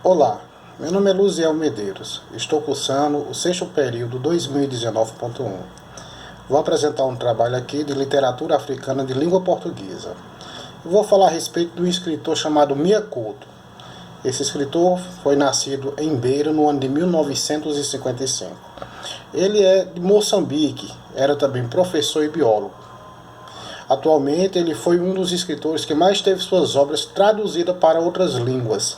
Olá, meu nome é Luziel Medeiros, estou cursando o sexto período 2019.1. Vou apresentar um trabalho aqui de literatura africana de língua portuguesa. Vou falar a respeito de um escritor chamado Mia Couto. Esse escritor foi nascido em Beira no ano de 1955. Ele é de Moçambique, era também professor e biólogo. Atualmente ele foi um dos escritores que mais teve suas obras traduzidas para outras línguas.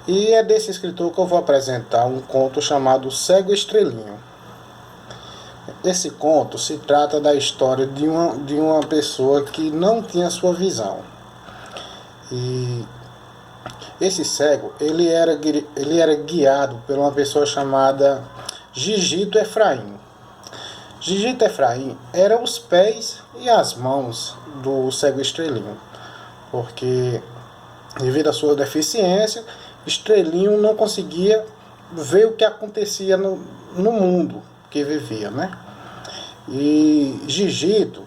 E é desse escritor que eu vou apresentar um conto chamado Cego Estrelinho. Esse conto se trata da história de uma pessoa que não tinha sua visão. E esse cego, ele era guiado por uma pessoa chamada Gigito Efraim. Gigito Efraim eram os pés e as mãos do cego Estrelinho, porque devido à sua deficiência, Estrelinho não conseguia ver o que acontecia no mundo que vivia, né? E Gigito,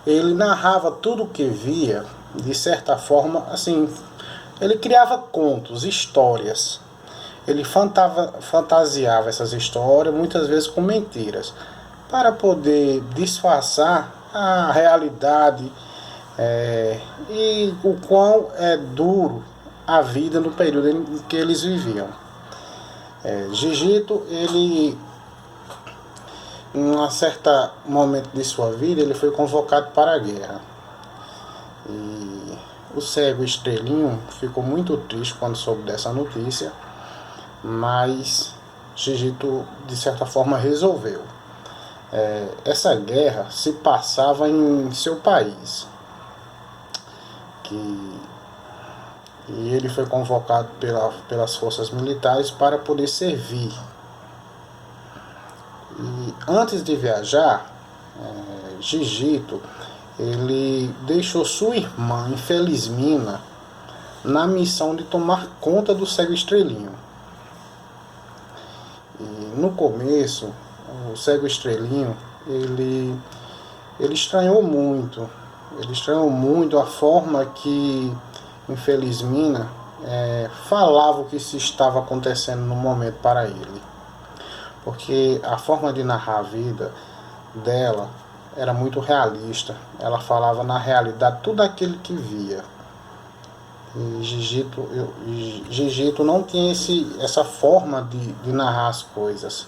ele narrava tudo o que via, de certa forma, assim, ele criava contos, histórias. Ele fantasiava essas histórias, muitas vezes com mentiras, para poder disfarçar a realidade e o quão é duro a vida no período em que eles viviam. Gigito, ele, em um certo momento de sua vida, ele foi convocado para a guerra. E o cego Estrelinho ficou muito triste quando soube dessa notícia, mas Gigito, de certa forma, resolveu. Essa guerra se passava em seu país, e ele foi convocado pelas forças militares para poder servir. E antes de viajar, Gigito, ele deixou sua irmã Infelizmina na missão de tomar conta do cego Estrelinho. E no começo, o cego Estrelinho, ele estranhou muito. Ele estranhou muito a forma que Infelizmina falava o que se estava acontecendo no momento para ele. Porque a forma de narrar a vida dela era muito realista. Ela falava na realidade tudo aquilo que via. E Gigito não tinha essa forma de narrar as coisas.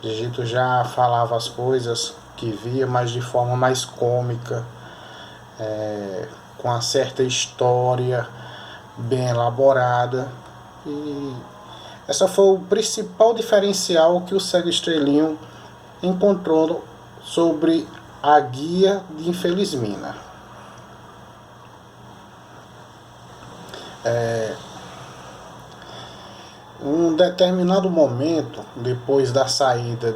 Gigito já falava as coisas que via, mas de forma mais cômica, com uma certa história bem elaborada. E essa foi o principal diferencial que o cego Estrelinho encontrou sobre a guia de Infelizmina. Um determinado momento, depois da saída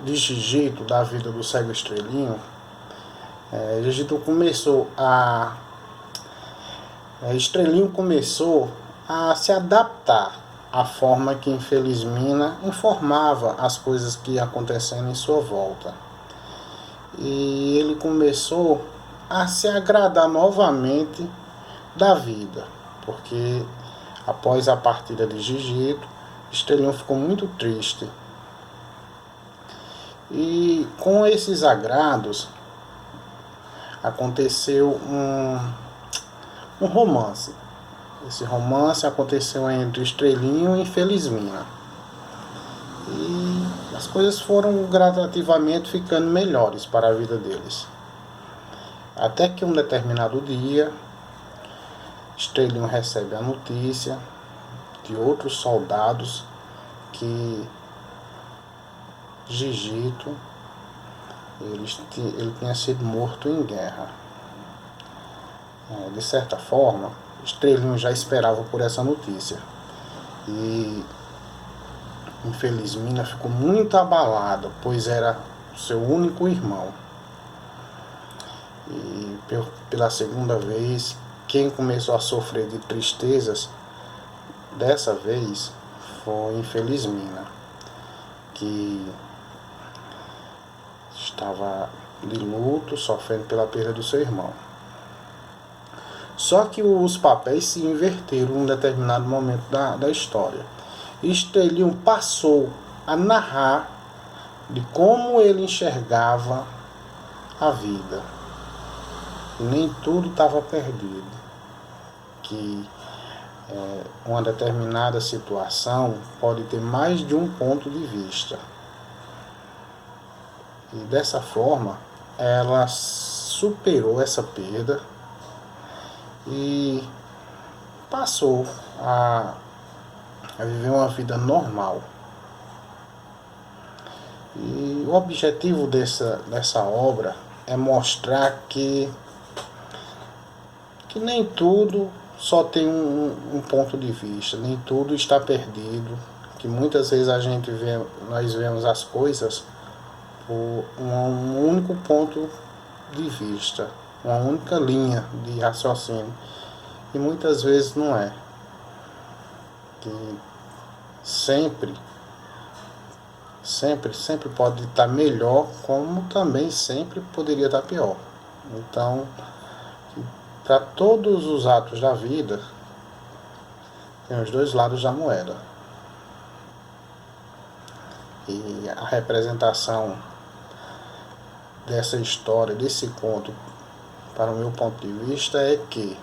de Gigito da vida do cego Estrelinho, Gigito Estrelinho começou a se adaptar à forma que Infelizmina informava as coisas que iam acontecendo em sua volta. E ele começou a se agradar novamente da vida, porque após a partida de Gigito, Estrelinho ficou muito triste. E com esses agrados, aconteceu um romance. Esse romance aconteceu entre Estrelinho e Infelizmina. E as coisas foram gradativamente ficando melhores para a vida deles. Até que um determinado dia, Estrelinho recebe a notícia de outros soldados que Gigito ele tinha sido morto em guerra. De certa forma, Estrelinho já esperava por essa notícia. E Infelizmina ficou muito abalada, pois era seu único irmão. E pela segunda vez, quem começou a sofrer de tristezas, dessa vez, foi Infelizmina, que estava de luto, sofrendo pela perda do seu irmão. Só que os papéis se inverteram em um determinado momento da história. Estrelinho passou a narrar de como ele enxergava a vida. E nem tudo estava perdido. Que uma determinada situação pode ter mais de um ponto de vista. E dessa forma, ela superou essa perda e passou a viver uma vida normal. E o objetivo dessa obra é mostrar que nem tudo só tem um ponto de vista, nem tudo está perdido, que muitas vezes nós vemos as coisas por um único ponto de vista, uma única linha de raciocínio, e muitas vezes não é. Que sempre pode estar melhor, como também sempre poderia estar pior. Então, para todos os atos da vida, tem os dois lados da moeda. E a representação dessa história, desse conto, para o meu ponto de vista, é que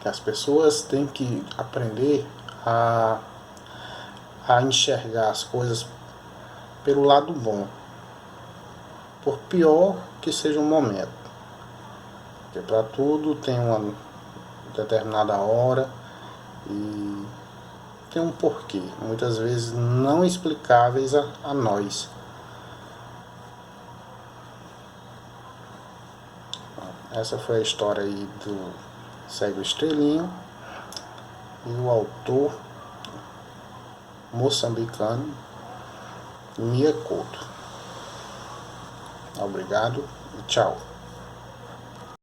as pessoas têm que aprender a enxergar as coisas pelo lado bom, por pior que seja o momento. Porque para tudo tem uma determinada hora e tem um porquê, muitas vezes não explicáveis a nós. Essa foi a história aí do Cego Estrelinho, e o autor moçambicano Mia Couto. Obrigado e tchau.